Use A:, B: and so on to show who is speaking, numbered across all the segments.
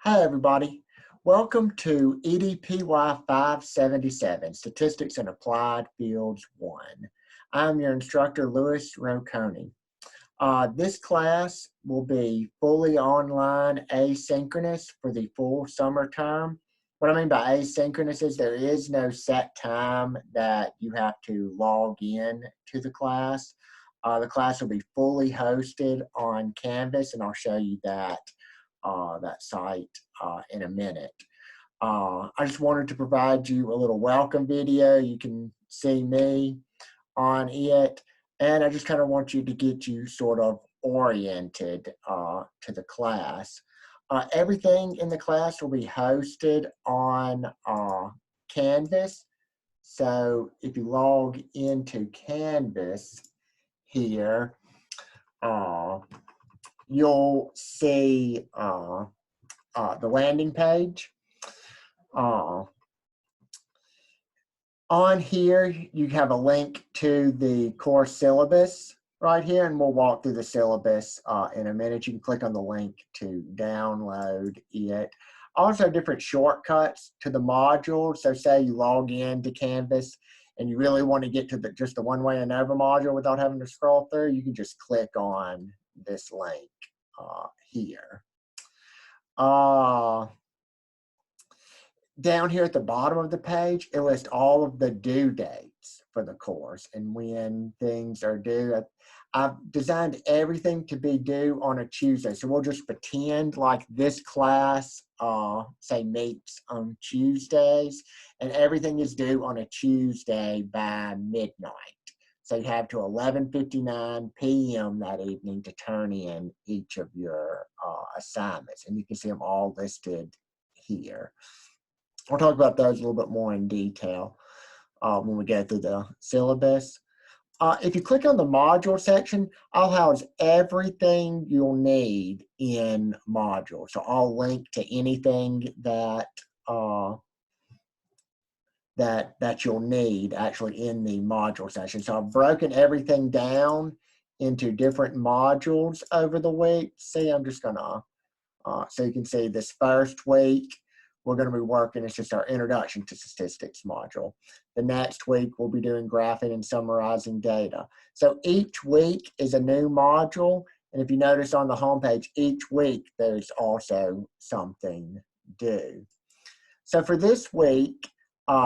A: Hi, everybody. Welcome to EDPY 577, Statistics and Applied Fields 1. I'm your instructor, Louis Rocconi. This class will be fully online, asynchronous for the full summer term. What I mean by asynchronous is there is no set time that you have to log in to the class. The class will be fully hosted on Canvas, and I'll show you that site in a minute. I just wanted to provide you a little welcome video. You can see me on it, and I just kind of want you to get you sort of oriented to the class. Everything in the class will be hosted on Canvas. So if you log into Canvas here, you'll see the landing page. On here, you have a link to the course syllabus right here, and we'll walk through the syllabus in a minute. You can click on the link to download it. Also, different shortcuts to the modules. So say you log in to Canvas and you really want to get to just the one-way ANOVA module without having to scroll through, you can just click on this link here. Down here at the bottom of the page, it lists all of the due dates for the course and when things are due. I've designed everything to be due on a Tuesday. So we'll just pretend like this class, say, meets on Tuesdays, and everything is due on a Tuesday by midnight. So you have to 11:59 p.m. that evening to turn in each of your assignments. And you can see them all listed here. We'll talk about those a little bit more in detail when we go through the syllabus. If you click on the module section, I'll house everything you'll need in modules. So I'll link to anything that you'll need actually in the module section. So I've broken everything down into different modules over the week. See, I'm just gonna, so you can see this first week, we're gonna be working, it's just our introduction to statistics module. The next week, we'll be doing graphing and summarizing data. So each week is a new module. And if you notice on the homepage, each week, there's also something due. So for this week,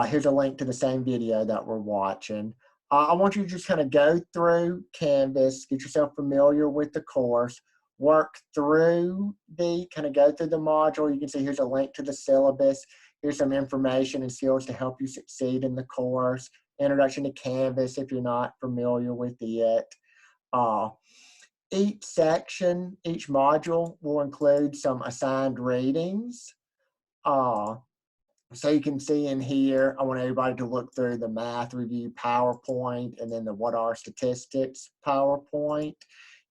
A: here's a link to the same video that we're watching. I want you to just kind of go through Canvas, get yourself familiar with the course, work through go through the module. You can see here's a link to the syllabus. Here's some information and skills to help you succeed in the course. Introduction to Canvas if you're not familiar with it. Each section, each module will include some assigned readings. So you can see in here, I want everybody to look through the math review PowerPoint and then the what are statistics PowerPoint.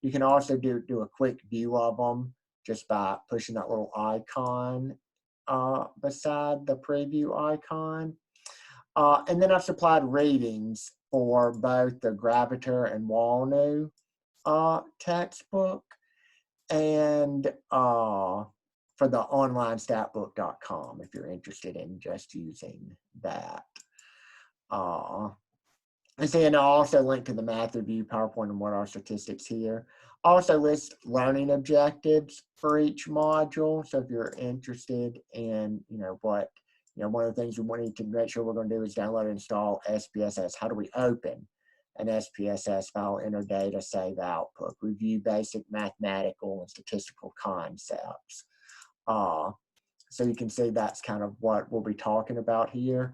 A: You can also do a quick view of them just by pushing that little icon beside the preview icon. And then I've supplied readings for both the Graviter and Walnu textbook and for the onlinestatbook.com if you're interested in just using that. And then I'll also link to the math review PowerPoint and what are statistics here. Also list learning objectives for each module. So if you're interested in, one of the things we need to make sure we're going to do is download and install SPSS. How do we open an SPSS file, enter data, save output, review basic mathematical and statistical concepts. So you can see that's kind of what we'll be talking about here.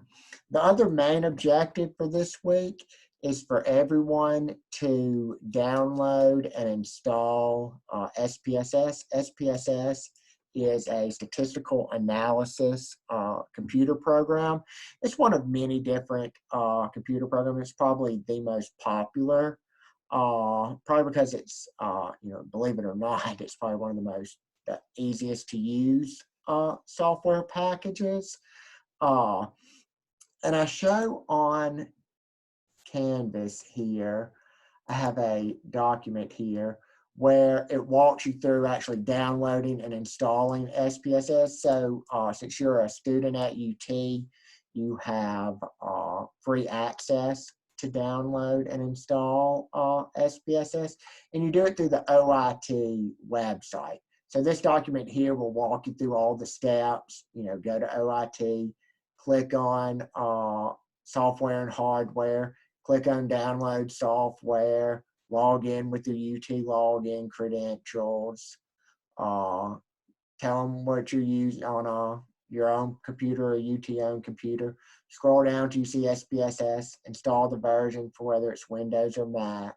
A: The other main objective for this week is for everyone to download and install SPSS. SPSS is a statistical analysis computer program. It's one of many different computer programs. It's probably the most popular, probably because it's, believe it or not, it's probably one of the easiest to use software packages. And I show on Canvas here, I have a document here where it walks you through actually downloading and installing SPSS. So since you're a student at UT, you have free access to download and install SPSS, and you do it through the OIT website. So this document here will walk you through all the steps. You know, go to OIT, click on software and hardware, click on download software, log in with your UT login credentials, tell them what you're using on your own computer or UT own computer. Scroll down till you see SPSS, install the version for whether it's Windows or Mac.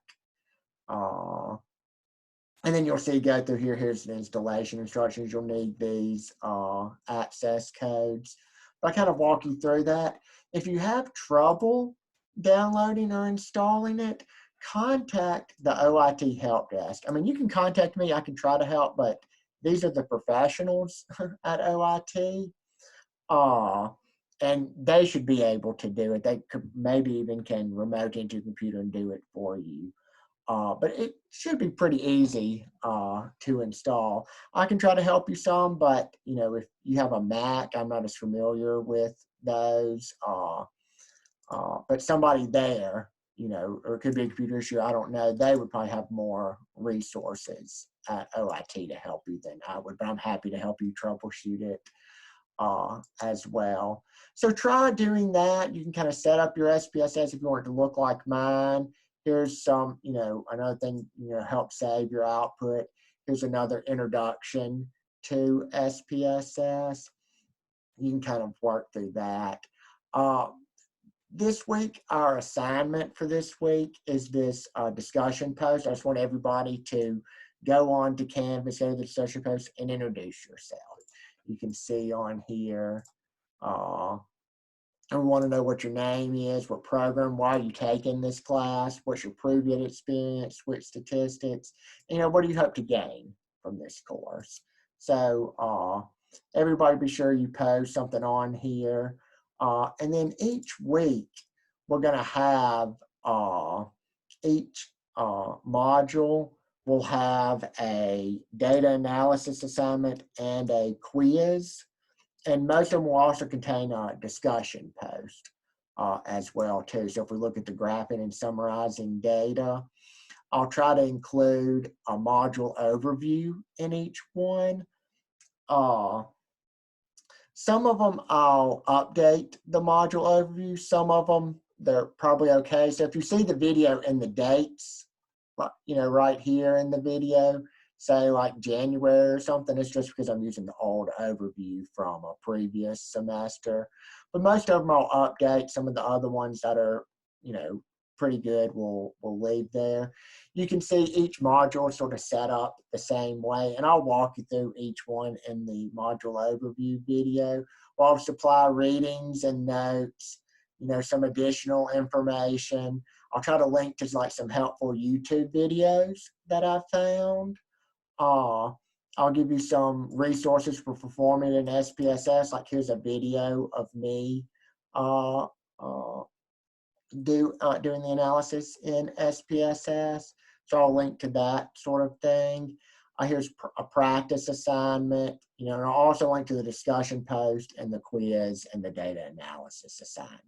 A: And then you'll see, go through here, here's the installation instructions. You'll need these access codes. But I kind of walk you through that. If you have trouble downloading or installing it, contact the OIT help desk. I mean, you can contact me, I can try to help, but these are the professionals at OIT. And they should be able to do it. They could maybe even can remote into your computer and do it for you. But it should be pretty easy to install. I can try to help you some, but you know, if you have a Mac, I'm not as familiar with those. But somebody there, you know, or it could be a computer issue, I don't know, they would probably have more resources at OIT to help you than I would, but I'm happy to help you troubleshoot it as well. So try doing that. You can kind of set up your SPSS if you want it to look like mine. Here's some, you know, another thing, you know, help save your output. Here's another introduction to SPSS. You can kind of work through that. This week, our assignment for this week is this discussion post. I just want everybody to go on to Canvas, go to the discussion post, and introduce yourself. You can see on here, and we want to know what your name is, what program, why are you taking this class, what's your previous experience, which statistics, you know, what do you hope to gain from this course? So everybody be sure you post something on here. And then each week, we're going to have each module will have a data analysis assignment and a quiz. And most of them will also contain a discussion post as well, too. So if we look at the graphing and summarizing data, I'll try to include a module overview in each one. Some of them I'll update the module overview. Some of them, they're probably okay. So if you see the video and the dates, you know, right here in the video, say like January or something, it's just because I'm using the old overview from a previous semester. But most of them I'll update. Some of the other ones that are, you know, pretty good we'll leave there. You can see each module sort of set up the same way, and I'll walk you through each one in the module overview video. I'll supply readings and notes, you know, some additional information. I'll try to link to like some helpful YouTube videos that I found. I'll give you some resources for performing in SPSS, like here's a video of me doing the analysis in SPSS. So I'll link to that sort of thing. Here's a practice assignment, you know, and I'll also link to the discussion post and the quiz and the data analysis assignment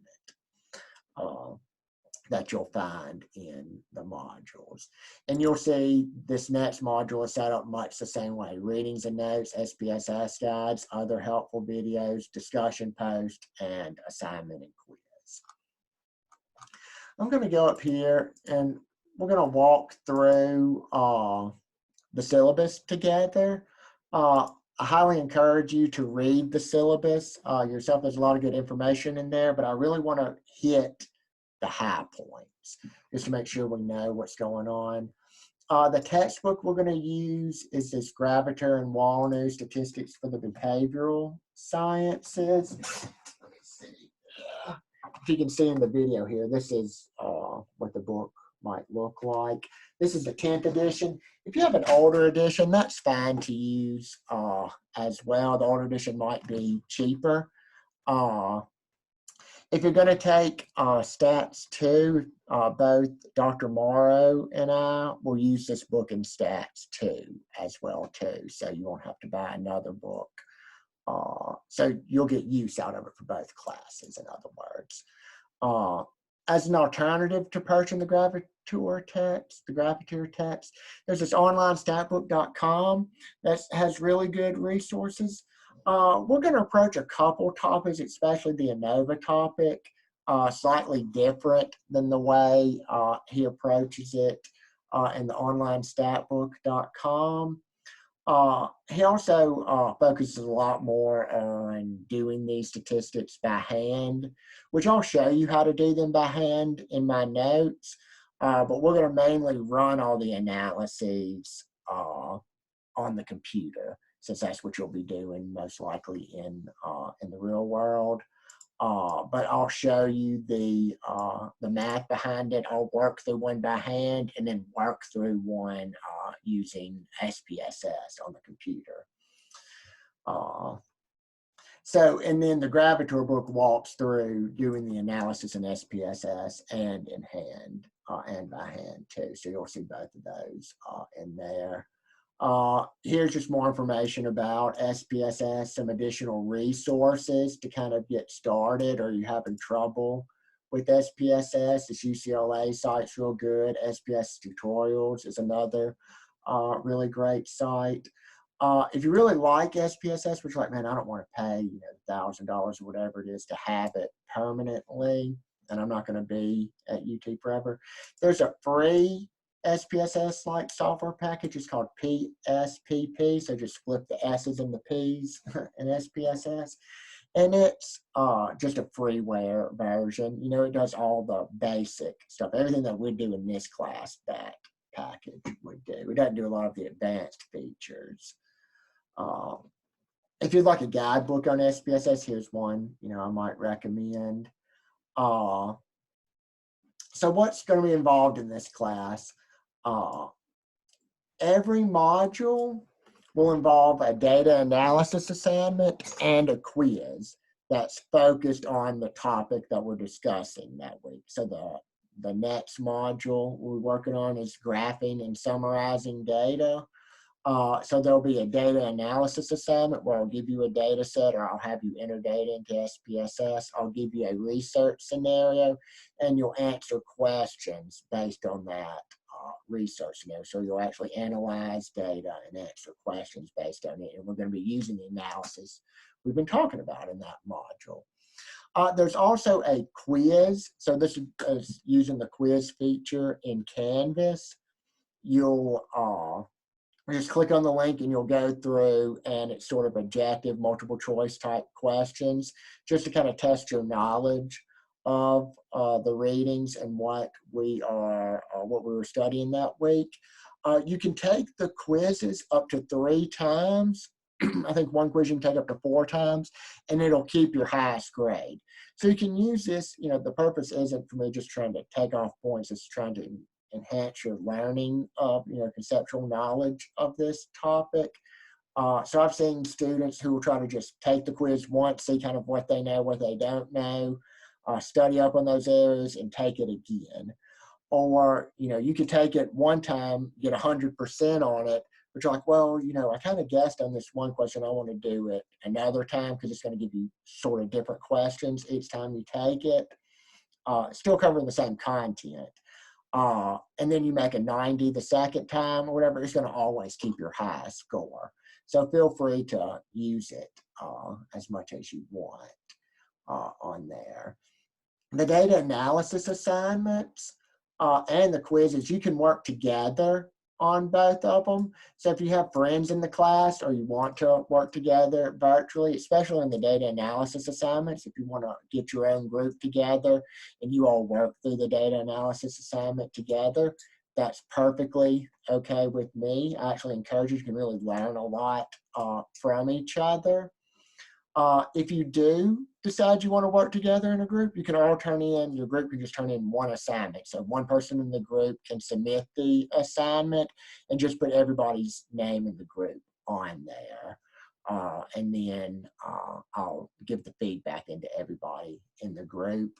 A: that you'll find in the modules. And you'll see this next module is set up much the same way. Readings and notes, SPSS guides, other helpful videos, discussion post, and assignment and quiz. I'm going to go up here and we're going to walk through the syllabus together. I highly encourage you to read the syllabus yourself. There's a lot of good information in there, but I really want to hit the high points just to make sure we know what's going on. The textbook we're going to use is this Graviter and Walnu Statistics for the Behavioral Sciences. Let me see. If you can see in the video here, this is what the book might look like. This is the 10th edition. If you have an older edition, that's fine to use as well. The older edition might be cheaper. If you're going to take Stats 2, both Dr. Morrow and I will use this book in Stats 2 as well too, so you won't have to buy another book. So you'll get use out of it for both classes, in other words. As an alternative to purchasing the Gravitour text, there's this online statbook.com that has really good resources. We're going to approach a couple topics, especially the ANOVA topic, slightly different than the way he approaches it in the online statbook.com. He also focuses a lot more on doing these statistics by hand, which I'll show you how to do them by hand in my notes. But we're going to mainly run all the analyses on the computer, since that's what you'll be doing most likely in the real world. But I'll show you the math behind it. I'll work through one by hand and then work through one using SPSS on the computer. And then the Gravitour book walks through doing the analysis in SPSS and in hand and by hand too. So you'll see both of those in there. Here's just more information about SPSS, some additional resources to kind of get started, or you're having trouble with SPSS. This UCLA site's real good. SPS Tutorials is another really great site. If you really like SPSS, which you're like, man, I don't want to pay $1,000 or whatever it is to have it permanently, and I'm not going to be at UT forever, there's a free SPSS-like software package. It's called PSPP, so just flip the S's and the P's in SPSS. And it's just a freeware version. It does all the basic stuff, everything that we do in this class, that package would do. It doesn't do a lot of the advanced features. If you'd like a guidebook on SPSS, here's one I might recommend. So what's going to be involved in this class? Every module will involve a data analysis assignment and a quiz that's focused on the topic that we're discussing that week. So the next module we're working on is graphing and summarizing data. So there'll be a data analysis assignment where I'll give you a data set, or I'll have you enter data into SPSS. I'll give you a research scenario, and you'll answer questions based on that research scenario. So you'll actually analyze data and answer questions based on it. And we're going to be using the analysis we've been talking about in that module. There's also a quiz. So this is using the quiz feature in Canvas. You'll just click on the link and you'll go through, and it's sort of objective multiple choice type questions just to kind of test your knowledge of the readings and what we were studying that week. You can take the quizzes up to 3 times. I think one quiz you can take up to 4 times, and it'll keep your highest grade. So you can use this, the purpose isn't for me just trying to take off points, it's trying to enhance your learning of, conceptual knowledge of this topic. So I've seen students who will try to just take the quiz once, see kind of what they know, what they don't know, study up on those areas and take it again. Or, you could take it one time, get 100% on it, but you're like, well, I kind of guessed on this one question, I want to do it another time because it's going to give you sort of different questions each time you take it. Still covering the same content. And then you make a 90 the second time or whatever, it's going to always keep your highest score. So feel free to use it as much as you want on there. The data analysis assignments and the quizzes, you can work together on both of them. So if you have friends in the class or you want to work together virtually, especially in the data analysis assignments, if you want to get your own group together and you all work through the data analysis assignment together, that's perfectly okay with me. I actually encourage you can really learn a lot from each other. If you do decide you want to work together in a group, you can all your group can just turn in one assignment. So one person in the group can submit the assignment and just put everybody's name in the group on there. and then I'll give the feedback into everybody in the group.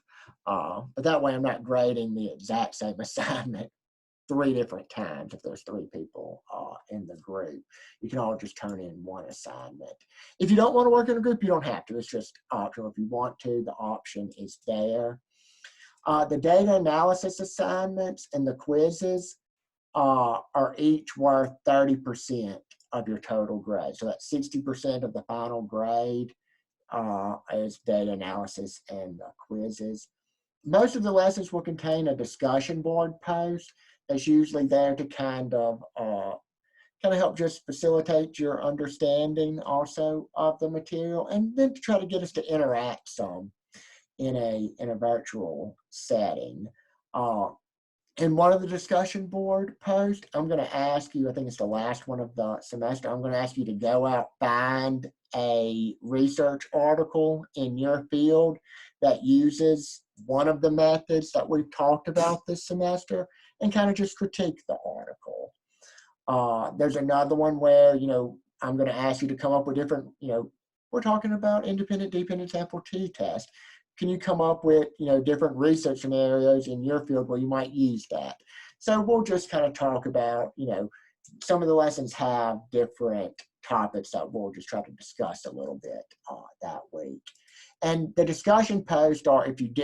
A: But that way I'm not grading the exact same assignment 3 different times if there's 3 people in the group. You can all just turn in 1 assignment. If you don't want to work in a group, you don't have to. It's just optional. If you want to, the option is there. The data analysis assignments and the quizzes are each worth 30% of your total grade. So that's 60% of the final grade is data analysis and the quizzes. Most of the lessons will contain a discussion board post that's usually there to kind of help just facilitate your understanding also of the material, and then to try to get us to interact some in a virtual setting. In one of the discussion board posts, I'm going to ask you, I think it's the last one of the semester, I'm going to ask you to go out, find a research article in your field that uses one of the methods that we've talked about this semester, and kind of just critique the article. There's another one where, I'm going to ask you to come up with different, we're talking about independent, dependent sample t-test. Can you come up with, different research scenarios in your field where you might use that? So we'll just kind of talk about, some of the lessons have different topics that we'll just try to discuss a little bit that week. And the discussion posts are, if you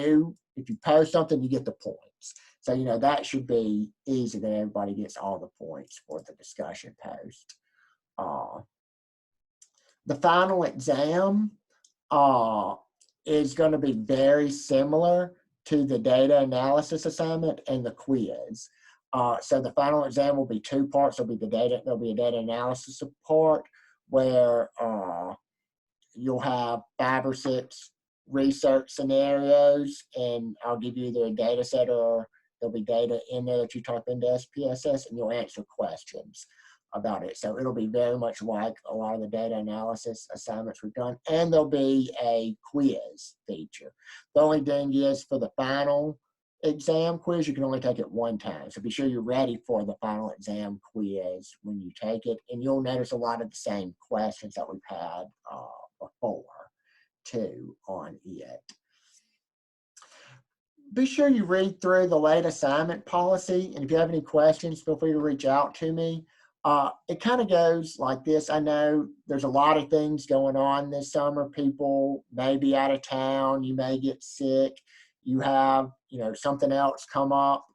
A: post something, you get the points. So, that should be easy, that everybody gets all the points for the discussion post. The final exam is going to be very similar to the data analysis assignment and the quiz. So the final exam will be 2 parts. There'll be a data analysis part where you'll have 5 or 6 research scenarios, and I'll give you either a data set or there'll be data in there that you type into SPSS, and you'll answer questions about it. So it'll be very much like a lot of the data analysis assignments we've done, and there'll be a quiz feature. The only thing is, for the final exam quiz, you can only take it 1 time. So be sure you're ready for the final exam quiz when you take it, and you'll notice a lot of the same questions that we've had before too on it. Be sure you read through the late assignment policy, and if you have any questions, feel free to reach out to me. It kind of goes like this. I know there's a lot of things going on this summer. People may be out of town. You may get sick. You have, something else come up,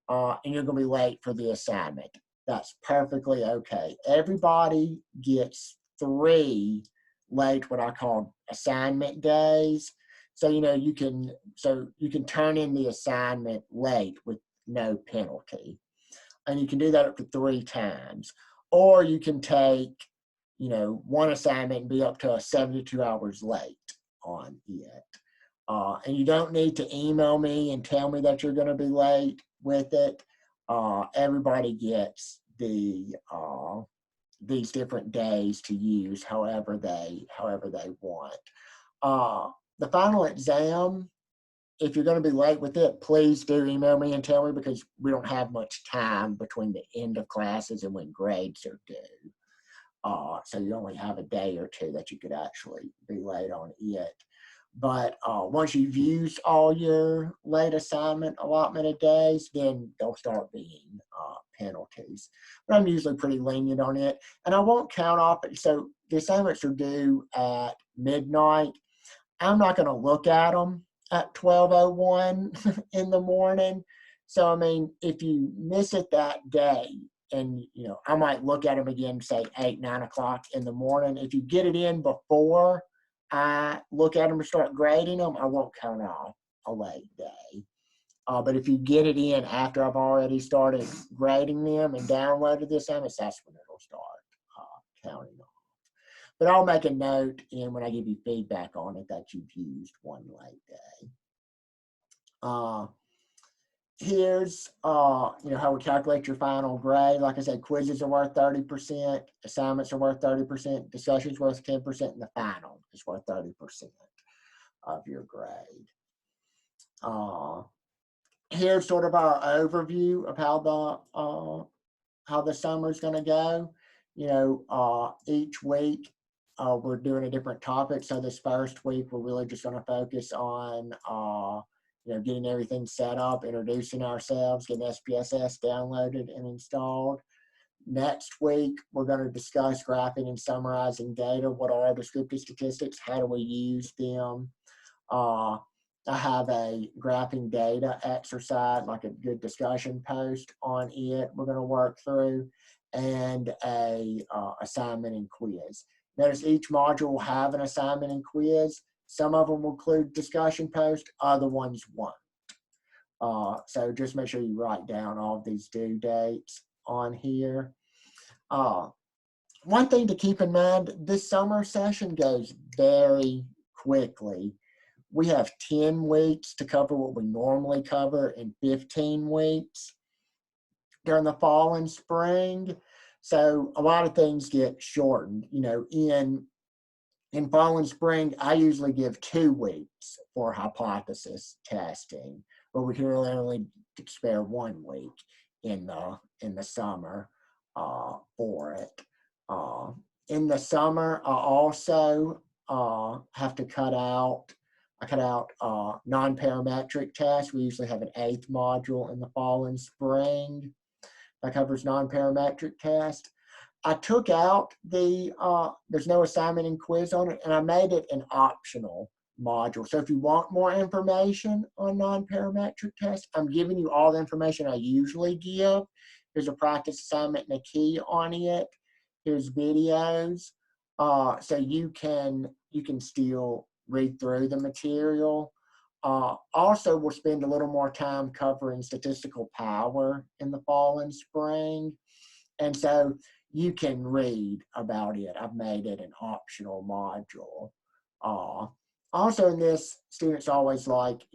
A: and you're going to be late for the assignment. That's perfectly okay. Everybody gets 3 late, what I call assignment days. So, you can turn in the assignment late with no penalty. And you can do that up to 3 times. Or you can take, 1 assignment and be up to 72 hours late on it. And you don't need to email me and tell me that you're going to be late with it. Everybody gets these different days to use however they want. The final exam, if you're going to be late with it, please do email me and tell me, because we don't have much time between the end of classes and when grades are due. So you only have a day or 2 that you could actually be late on it. But once you've used all your late assignment allotment of days, then there'll start being penalties. But I'm usually pretty lenient on it. And I won't count off it. So the assignments are due at midnight. I'm not going to look at them at 12:01 in the morning. So, I mean, if you miss it that day, and, I might look at them again, say 8, 9 o'clock in the morning. If you get it in before I look at them and start grading them, I won't count off a late day. But if you get it in after I've already started grading them and downloaded the assignments, that's when it'll start counting off. But I'll make a note in when I give you feedback on it that you've used 1 late day. Here's how we calculate your final grade. Like I said, quizzes are worth 30%, assignments are worth 30%, discussions worth 10%, and the final is worth 30% of your grade. Here's sort of our overview of how the summer's going to go. Each week we're doing a different topic. So this first week, we're really just going to focus on, getting everything set up, introducing ourselves, getting SPSS downloaded and installed. Next week, we're going to discuss graphing and summarizing data. What are descriptive statistics? How do we use them? I have a graphing data exercise, like a good discussion post on it we're going to work through, and a assignment and quiz. Notice each module will have an assignment and quiz. Some of them will include discussion post, other ones won't. So just make sure you write down all of these due dates on here. One thing to keep in mind, this summer session goes very quickly. We have 10 weeks to cover what we normally cover in 15 weeks during the fall and spring. So a lot of things get shortened. In fall and spring, I usually give 2 weeks for hypothesis testing, but we can really only spare 1 week in the summer for it. In the summer, I also have to cut out non-parametric tests. We usually have an 8th module in the fall and spring that covers non-parametric tests. I took out there's no assignment and quiz on it, and I made it an optional module. So if you want more information on non-parametric tests, I'm giving you all the information I usually give. There's a practice assignment and a key on it. Here's videos. So you can still read through the material. Also, we'll spend a little more time covering statistical power in the fall and spring. And so you can read about it. I've made it an optional module. Also in this, students always like,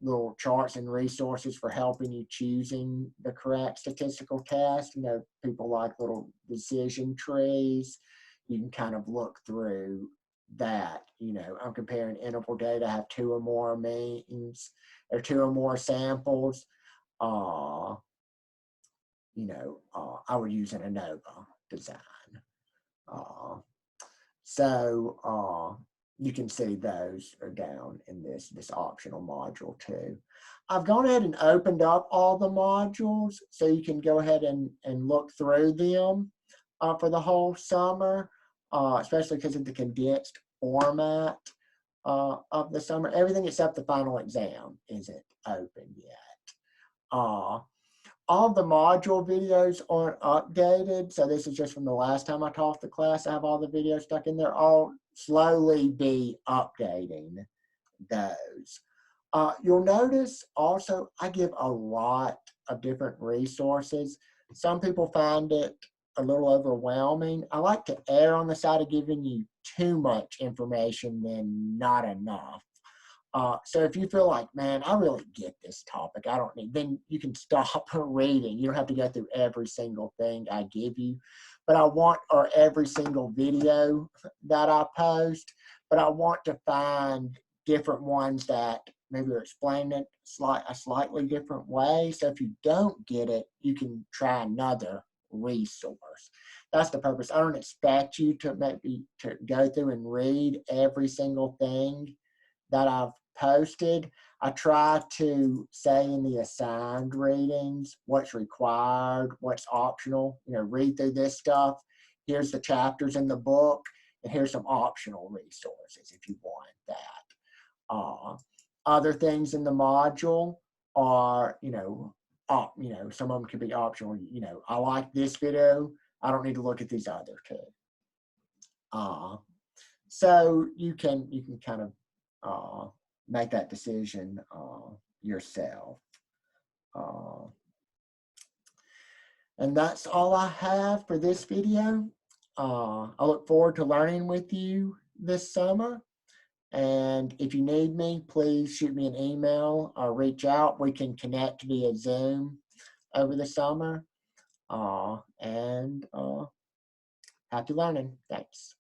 A: little charts and resources for helping you choosing the correct statistical test. People like little decision trees. You can kind of look through that. I'm comparing interval data. I have 2 or more means or 2 or more samples. I would use an ANOVA design. You can see those are down in this optional module too. I've gone ahead and opened up all the modules so you can go ahead and look through them for the whole summer, especially because of the condensed format of the summer. Everything except the final exam isn't open yet. All the module videos aren't updated, so this is just from the last time I taught the class. I have all the videos stuck in there. I'll slowly be updating those. You'll notice also I give a lot of different resources. Some people find it a little overwhelming. I like to err on the side of giving you too much information than not enough. So if you feel like, man, I really get this topic, I don't need, then you can stop reading. You don't have to go through every single thing I give you, but I want, or every single video that I post, but I want to find different ones that maybe are explaining it a slightly different way. So if you don't get it, you can try another resource. That's the purpose. I don't expect you to go through and read every single thing that I've posted. I try to say in the assigned readings what's required, what's optional. Read through this stuff. Here's the chapters in the book, and here's some optional resources if you want that. Other things in the module are, some of them could be optional. I like this video. I don't need to look at these other 2. So you can kind of make that decision yourself. And that's all I have for this video. I look forward to learning with you this summer. And if you need me, please shoot me an email or reach out. We can connect via Zoom over the summer. Happy learning. Thanks.